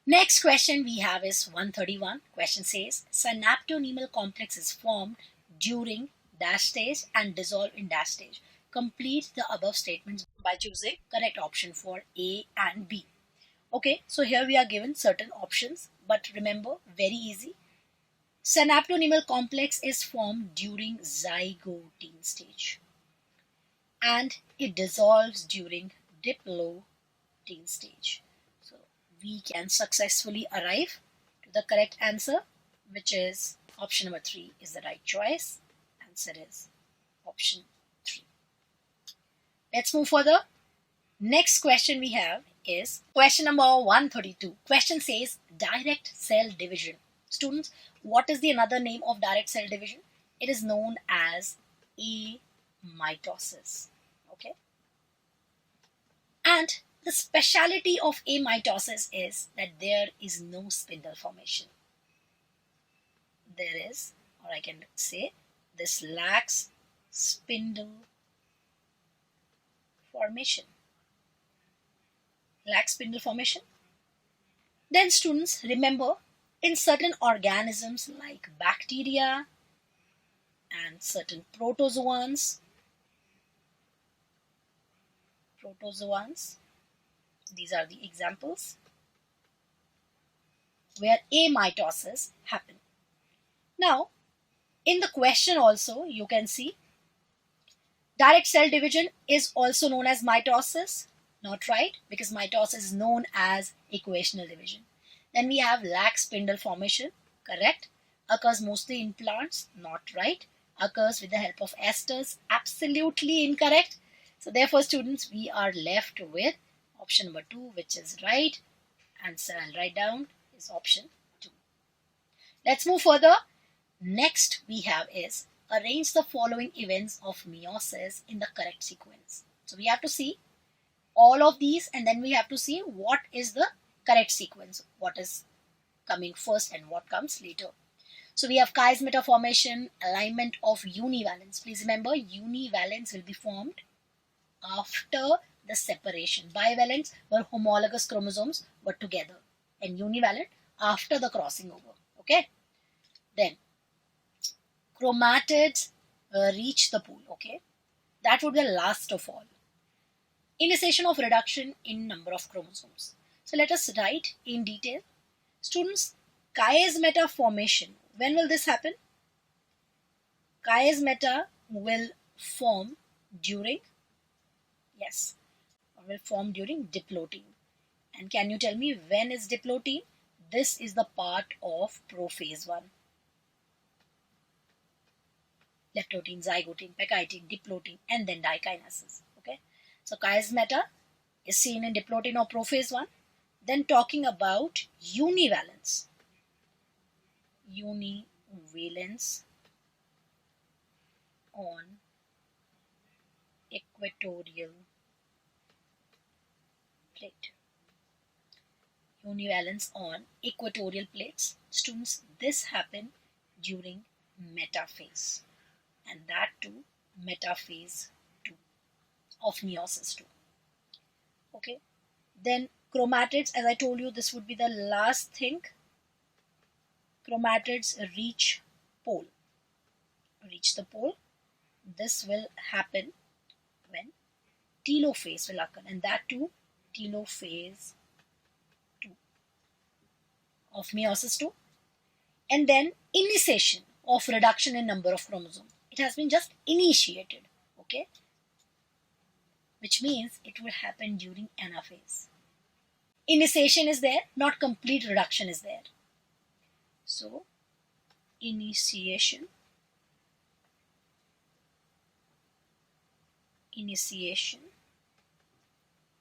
Next question we have is 131. Question says synaptonemal complex is formed during dash stage and dissolve in dash stage. Complete the above statements by choosing correct option for A and B. Okay, so here we are given certain options, but remember, very easy. Synaptonemal complex is formed during zygotine stage and it dissolves during diplotene stage. So we can successfully arrive to the correct answer, which is option number 3 is the right choice. Answer is option 3. Let's move further. Next question we have is question number 132. Question says direct cell division. Students, what is the another name of direct cell division? It is known as amitosis. Okay. And the speciality of amitosis is that there is no spindle formation. There is, or I can say, this lacks spindle formation. Lacks spindle formation. Then students, remember, in certain organisms like bacteria and certain protozoans, these are the examples where amitosis happen. Now, in the question also, you can see direct cell division is also known as mitosis. Not right, because mitosis is known as equational division. Then we have lax spindle formation, correct. Occurs mostly in plants, not right. Occurs with the help of esters, absolutely incorrect. So therefore, students, we are left with option number 2, which is right. Answer I'll write down is option 2. Let's move further. Next we have is arrange the following events of meiosis in the correct sequence. So we have to see all of these and then we have to see what is the correct sequence, what is coming first and what comes later. So we have chiasmata formation, alignment of univalence. Please remember, univalence will be formed after the separation. Bivalents were homologous chromosomes were together, and univalent after the crossing over. Okay. Then chromatids reach the pool. Okay, that would be the last of all. Initiation of reduction in number of chromosomes. So let us write in detail. Students, chiasmata formation. When will this happen? Chiasmata will form during, yes, will form during diplotene. And can you tell me when is diplotene? This is the part of prophase 1. Leptotene, zygotene, pectine, diplotene, and then dikinases. Okay. So chiasmata is seen in diplotene or prophase 1. Then talking about univalence. Univalence on equatorial plate. Univalence on equatorial plates. Students, this happen during metaphase. And that too, metaphase 2 of meiosis 2. Okay. Then chromatids, as I told you, this would be the last thing. Chromatids reach pole. Reach the pole. This will happen when telophase will occur, and that too, telophase 2 of meiosis 2. And then initiation of reduction in number of chromosomes. It has been just initiated. Okay. Which means it will happen during anaphase. Initiation is there, not complete reduction is there. So, initiation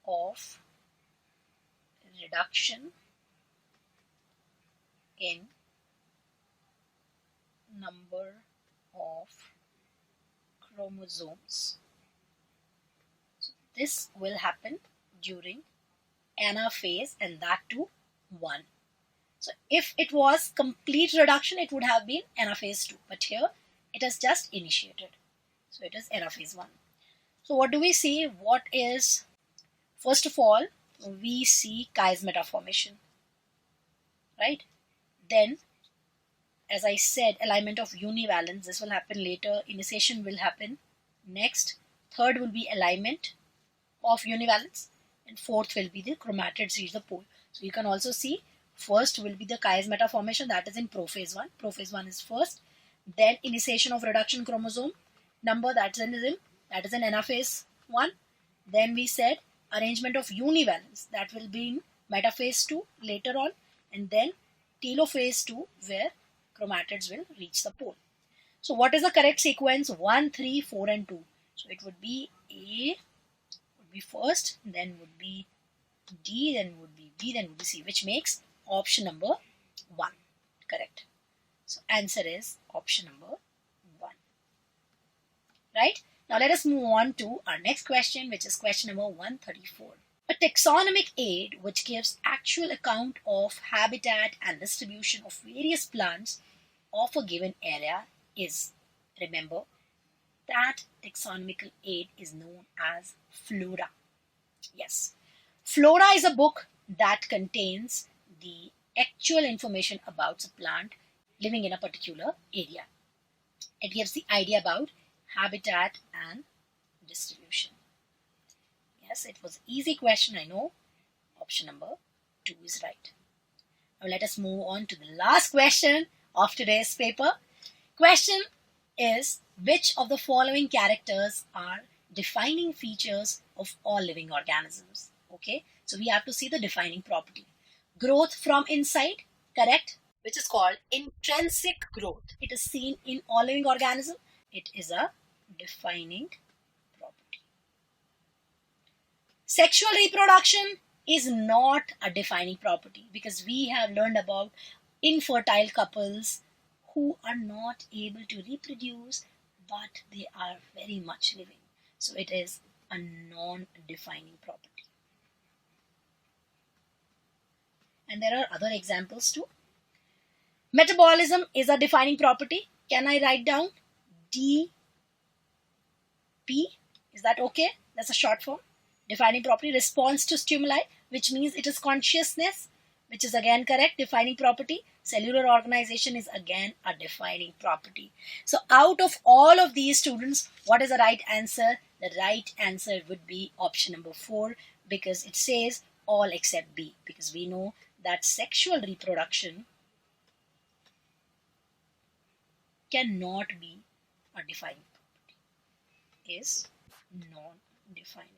of reduction in number of chromosomes. So this will happen during anaphase, and that too 1. So if it was complete reduction, it would have been anaphase 2. But here it is just initiated. So it is anaphase 1. So what do we see? What is, first of all, we see chiasmata formation. right? Then, as I said, alignment of univalence, this will happen later. Initiation will happen next. Third will be alignment of univalence, and fourth will be the chromatids reach the pole. So you can also see first will be the chiasmata formation, that is in prophase 1. Prophase 1 is first. Then initiation of reduction chromosome number, that is in anaphase 1. Then we said arrangement of univalence, that will be in metaphase 2 later on, and then telophase 2 where chromatids will reach the pole. So what is the correct sequence? 1, 3, 4 and 2. So it would be A would be first, then would be D, then would be B, then would be C, which makes option number 1 correct. So answer is option number 1. Right? Now let us move on to our next question, which is question number 134. A taxonomic aid which gives actual account of habitat and distribution of various plants of a given area is, remember, that taxonomical aid is known as flora. Yes, flora is a book that contains the actual information about the plant living in a particular area. It gives the idea about habitat and distribution. Yes, it was an easy question, I know. Option number 2 is right. Now let us move on to the last question of today's paper. Question is, which of the following characters are defining features of all living organisms? Okay, so we have to see the defining property. Growth from inside, correct, which is called intrinsic growth. It is seen in all living organisms. It is a defining property. Sexual reproduction is not a defining property, because we have learned about infertile couples who are not able to reproduce, but they are very much living. So it is a non-defining property. And there are other examples too. Metabolism is a defining property. Can I write down DP? Is that okay? That's a short form. Defining property. Response to stimuli, which means it is consciousness, which is again correct, defining property. Cellular organization is again a defining property. So out of all of these, students, what is the right answer? The right answer would be option number 4, because it says all except B, because we know that sexual reproduction cannot be a defining property, is non-defining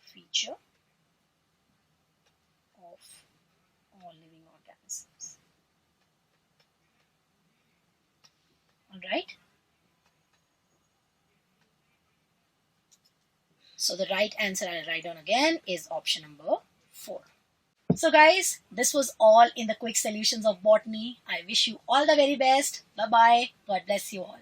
feature of all living organisms. All right. So the right answer, I'll write down again, is option number 4. So guys, this was all in the quick solutions of botany. I wish you all the very best. Bye-bye. God bless you all.